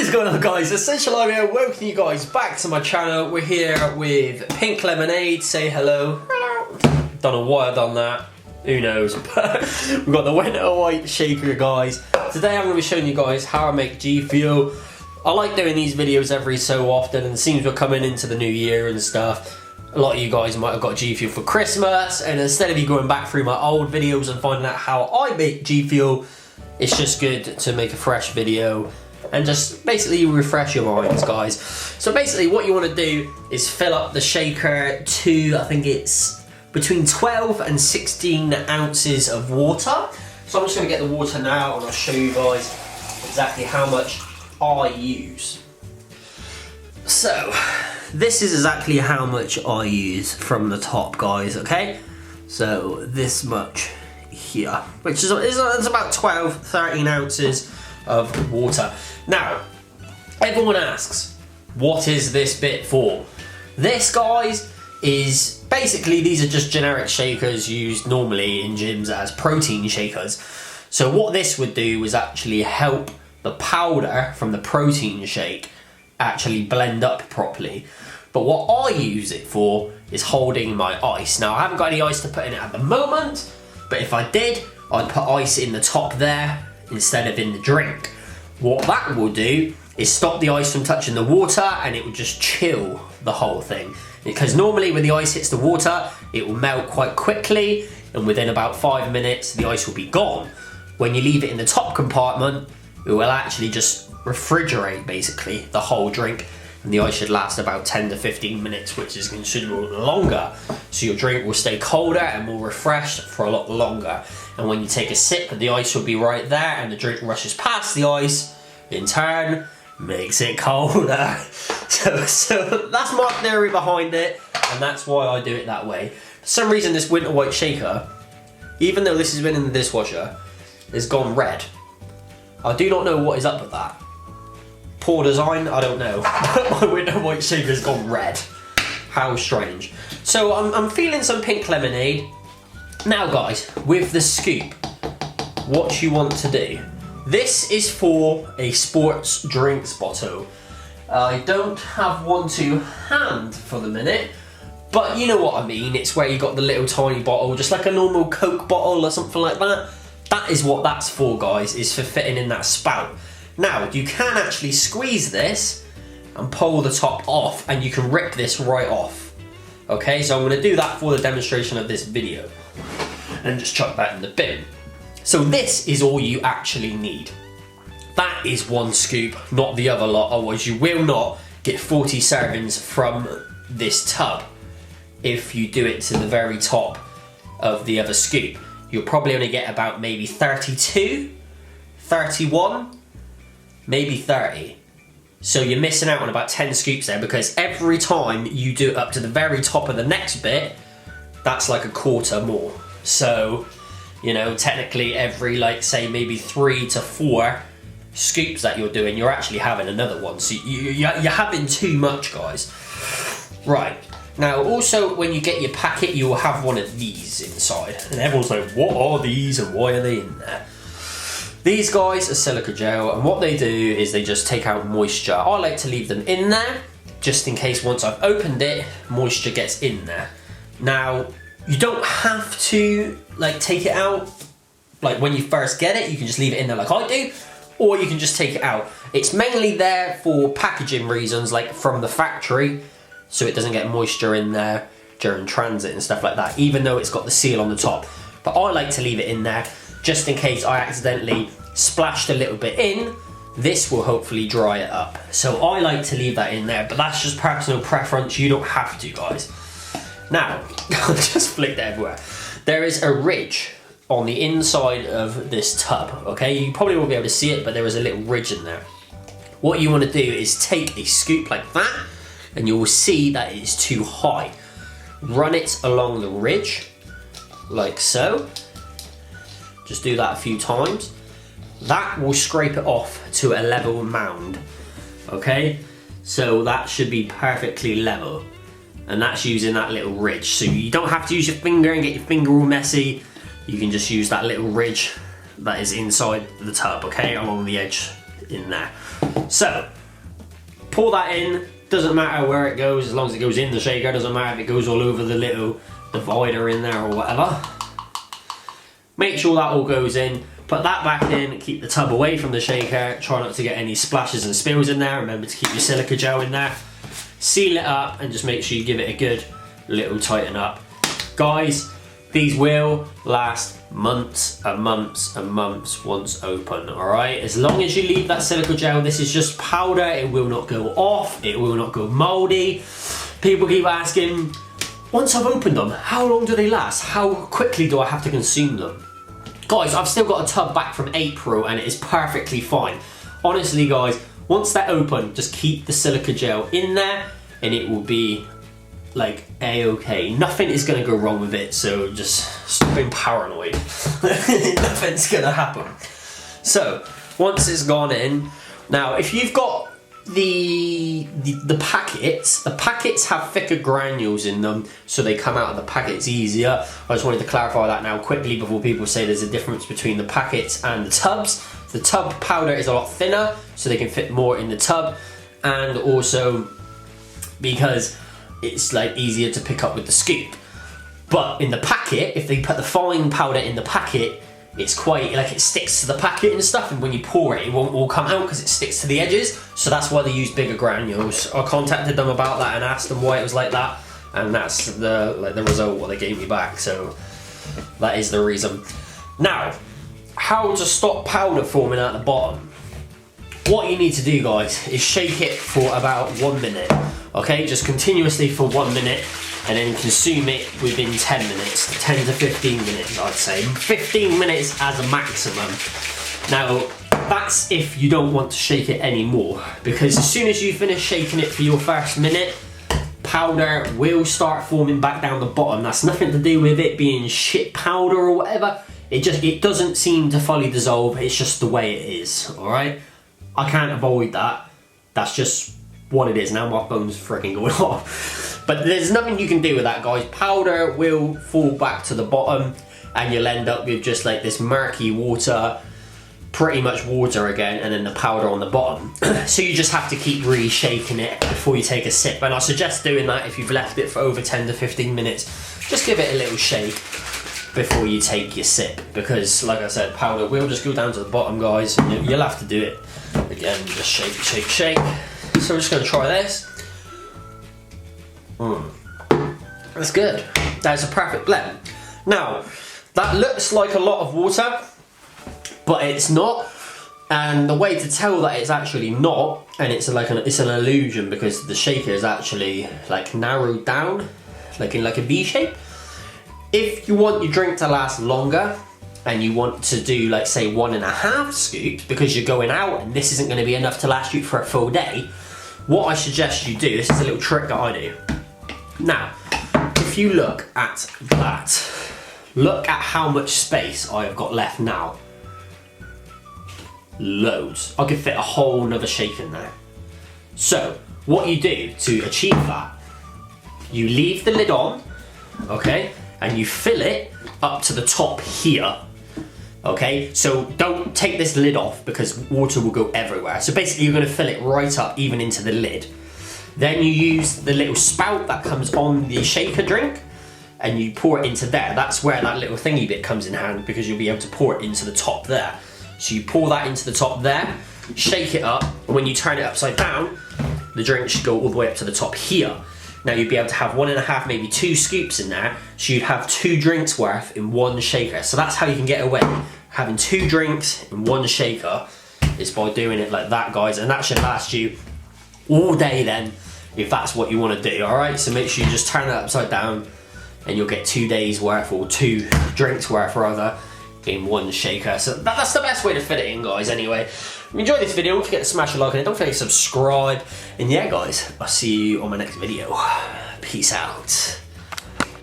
is going on, guys? Essential here. Welcome you guys back to my channel. We're here with Pink Lemonade. Say hello. Don't know why I've done that. Who knows? But we've got the Winter White shaker, guys. Today I'm going to be showing you guys how I make G Fuel. I like doing these videos every so often, and it seems we're coming into the new year and stuff. A lot of you guys might have got G Fuel for Christmas, and instead of you going back through my old videos and finding out how I make G Fuel, it's just good to make a fresh video and just basically refresh your minds, guys. So basically what you want to do is fill up the shaker to, I think it's between 12 and 16 ounces of water. So I'm just going to get the water now and I'll show you guys exactly how much I use. So this is exactly how much I use from the top, guys, okay? So this much here, which is it's about 12-13 ounces of water. Now, everyone asks, what is this bit for? This, guys, is basically, these are just generic shakers used normally in gyms as protein shakers. So what this would do is actually help the powder from the protein shake actually blend up properly. But what I use it for is holding my ice. Now, I haven't got any ice to put in it at the moment, but if I did, I'd put ice in the top there instead of in the drink. What that will do is stop the ice from touching the water, and it will just chill the whole thing. Because normally when the ice hits the water, it will melt quite quickly, and within about 5 minutes, the ice will be gone. When you leave it in the top compartment, it will actually just refrigerate basically the whole drink, and the ice should last about 10 to 15 minutes, which is considerably longer. So your drink will stay colder and more refreshed for a lot longer. And when you take a sip, the ice will be right there, and the drink rushes past the ice, in turn, makes it colder. So that's my theory behind it, and that's why I do it that way. For some reason, this Winter White shaker, even though this has been in the dishwasher, has gone red. I do not know what is up with that. Poor design, I don't know. My Winter White shaker's gone red. How strange. So I'm feeling some Pink Lemonade. Now, guys, with the scoop, what you want to do. This is for a sports drinks bottle. I don't have one to hand for the minute, but you know what I mean. It's where you got the little tiny bottle, just like a normal Coke bottle or something like that. That is what that's for, guys, is for fitting in that spout. Now, you can actually squeeze this and pull the top off, and you can rip this right off. Okay, so I'm going to do that for the demonstration of this video, and just chuck that in the bin. So this is all you actually need. That is one scoop, not the other lot, otherwise you will not get 40 servings from this tub if you do it to the very top of the other scoop. You'll probably only get about maybe 32, 31, maybe 30. So you're missing out on about 10 scoops there, because every time you do it up to the very top of the next bit, that's like a quarter more. So, you know, technically every, like, say maybe 3 to 4 scoops that you're doing, you're actually having another one. So you're having too much, guys. Right. Now, also, when you get your packet, you will have one of these inside. And everyone's like, what are these and why are they in there? These guys are silica gel, and what they do is they just take out moisture. I like to leave them in there, just in case once I've opened it, moisture gets in there. Now, you don't have to, like, take it out, like, when you first get it. You can just leave it in there like I do, or you can just take it out. It's mainly there for packaging reasons, like from the factory, so it doesn't get moisture in there during transit and stuff like that, even though it's got the seal on the top. But I like to leave it in there, just in case I accidentally splashed a little bit in. This will hopefully dry it up. So I like to leave that in there, but that's just personal preference. You don't have to, guys. Now, I just flicked it everywhere. There is a ridge on the inside of this tub, okay? You probably won't be able to see it, but there is a little ridge in there. What you want to do is take a scoop like that, and you will see that it is too high. Run it along the ridge, like so. Just do that a few times. That will scrape it off to a level mound, okay? So that should be perfectly level. And that's using that little ridge. So you don't have to use your finger and get your finger all messy. You can just use that little ridge that is inside the tub, okay? Along the edge in there. So pour that in, doesn't matter where it goes, as long as it goes in the shaker, doesn't matter if it goes all over the little divider in there or whatever. Make sure that all goes in, put that back in, keep the tub away from the shaker, try not to get any splashes and spills in there, remember to keep your silica gel in there. Seal it up and just make sure you give it a good little tighten up. Guys, these will last months and months and months once open, alright? As long as you leave that silica gel, this is just powder, it will not go off, it will not go mouldy. People keep asking, once I've opened them, how long do they last? How quickly do I have to consume them? Guys, I've still got a tub back from April and it is perfectly fine. Honestly guys, once they're open, just keep the silica gel in there and it will be like a-okay. Nothing is gonna go wrong with it, so just stop being paranoid. Nothing's gonna happen. So, once it's gone in, now if you've got the packets have thicker granules in them, so they come out of the packets easier. I just wanted to clarify that now quickly before people say there's a difference between the packets and the tubs. The tub powder is a lot thinner, so they can fit more in the tub, and also because it's like easier to pick up with the scoop. But in the packet, if they put the fine powder in the packet, it's quite like it sticks to the packet and stuff, and when you pour it, it won't all come out because it sticks to the edges. So that's why they use bigger granules. I contacted them about that and asked them why it was like that, and that's the result what they gave me back. So that is the reason. Now, how to stop powder forming at the bottom? What you need to do, guys, is shake it for about 1 minute. Okay, just continuously for 1 minute, and then consume it within 10 minutes, 10 to 15 minutes, I'd say. 15 minutes as a maximum. Now, that's if you don't want to shake it anymore, because as soon as you finish shaking it for your first minute, powder will start forming back down the bottom. That's nothing to do with it being shit powder or whatever. It doesn't seem to fully dissolve, it's just the way it is, alright? I can't avoid that. That's just what it is. Now my phone's freaking going off. But there's nothing you can do with that, guys. Powder will fall back to the bottom and you'll end up with just like this murky water, pretty much water again, and then the powder on the bottom. So you just have to keep re-shaking it before you take a sip. And I suggest doing that if you've left it for over 10 to 15 minutes. Just give it a little shake before you take your sip, because like I said, powder will just go down to the bottom, guys, and you'll have to do it again. Just shake, shake, shake. So we're just going to try this. That's good. That's a perfect blend. Now, that looks like a lot of water, but it's not. And the way to tell that it's actually not, and it's like it's an illusion, because the shaker is actually like narrowed down, like in like a V shape. If you want your drink to last longer, and you want to do like say 1.5 scoops because you're going out and this isn't going to be enough to last you for a full day, what I suggest you do, this is a little trick that I do. Now, if you look at that, look at how much space I've got left now. Loads. I could fit a whole nother shake in there. So, what you do to achieve that, you leave the lid on, okay, and you fill it up to the top here. Okay, so don't take this lid off because water will go everywhere. So basically you're going to fill it right up, even into the lid. Then you use the little spout that comes on the shaker drink and you pour it into there. That's where that little thingy bit comes in hand, because you'll be able to pour it into the top there. So you pour that into the top there, shake it up, and when you turn it upside down, the drink should go all the way up to the top here. Now you'd be able to have 1.5, maybe 2 scoops in there, so you'd have 2 drinks worth in one shaker. So that's how you can get away. Having 2 drinks in one shaker is by doing it like that, guys, and that should last you all day then, if that's what you want to do, alright? So make sure you just turn that upside down and you'll get 2 days worth, or 2 drinks worth rather, in one shaker. So that's the best way to fit it in, guys. Anyway, if you enjoyed this video, don't forget to smash a like on it, don't forget to subscribe, and yeah guys, I'll see you on my next video. Peace out.